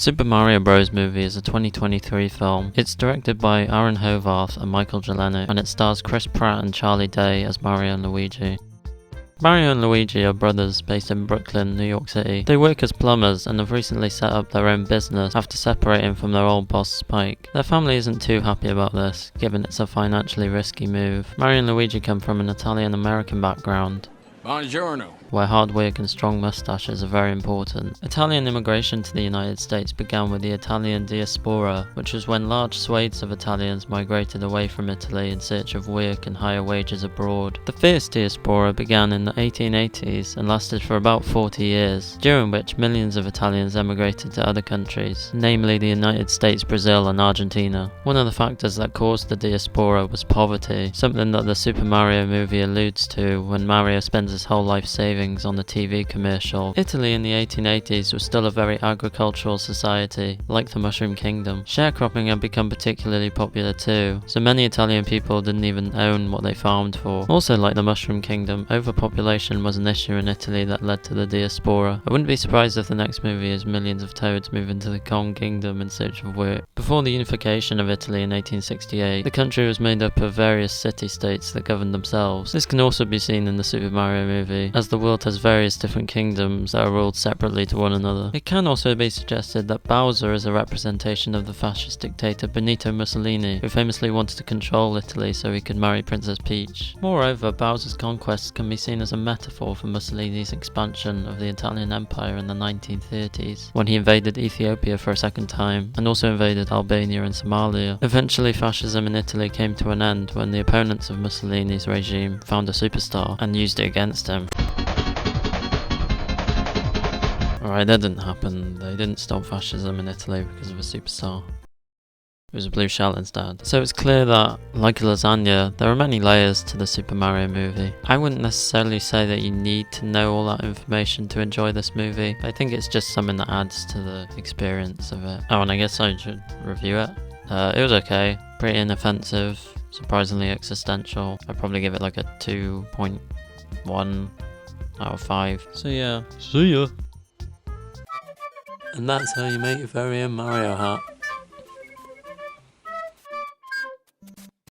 Super Mario Bros. Movie is a 2023 film. It's directed by Aaron Hovarth and Michael Jelenic, and it stars Chris Pratt and Charlie Day as Mario and Luigi. Mario and Luigi are brothers based in Brooklyn, New York City. They work as plumbers and have recently set up their own business after separating from their old boss Spike. Their family isn't too happy about this, given it's a financially risky move. Mario and Luigi come from an Italian-American background, Buongiorno, where hard work and strong mustaches are very important. Italian immigration to the United States began with the Italian diaspora, which was when large swathes of Italians migrated away from Italy in search of work and higher wages abroad. The first diaspora began in the 1880s and lasted for about 40 years, during which millions of Italians emigrated to other countries, namely the United States, Brazil and Argentina. One of the factors that caused the diaspora was poverty, something that the Super Mario movie alludes to when Mario spends his whole life savings on the TV commercial. Italy in the 1880s was still a very agricultural society, like the Mushroom Kingdom. Sharecropping had become particularly popular too, so many Italian people didn't even own what they farmed for. Also, like the Mushroom Kingdom, overpopulation was an issue in Italy that led to the diaspora. I wouldn't be surprised if the next movie is millions of toads move into the Kong Kingdom in search of work. Before the unification of Italy in 1868, the country was made up of various city-states that governed themselves. This can also be seen in the Super Mario movie, as the world has various different kingdoms that are ruled separately to one another. It can also be suggested that Bowser is a representation of the fascist dictator Benito Mussolini, who famously wanted to control Italy so he could marry Princess Peach. Moreover, Bowser's conquests can be seen as a metaphor for Mussolini's expansion of the Italian Empire in the 1930s, when he invaded Ethiopia for a second time, and also invaded Albania and Somalia. Eventually, fascism in Italy came to an end when the opponents of Mussolini's regime found a superstar and used it against him. Alright, that didn't happen. They didn't stop fascism in Italy because of a superstar. It was a blue shell instead. So it's clear that, like a lasagna, there are many layers to the Super Mario movie. I wouldn't necessarily say that you need to know all that information to enjoy this movie. I think it's just something that adds to the experience of it. Oh, and I guess I should review it. It was okay. Pretty inoffensive. Surprisingly existential. I'd probably give it like a 2.1 out of 5. So yeah. See ya. And that's how you make your very own Mario hat.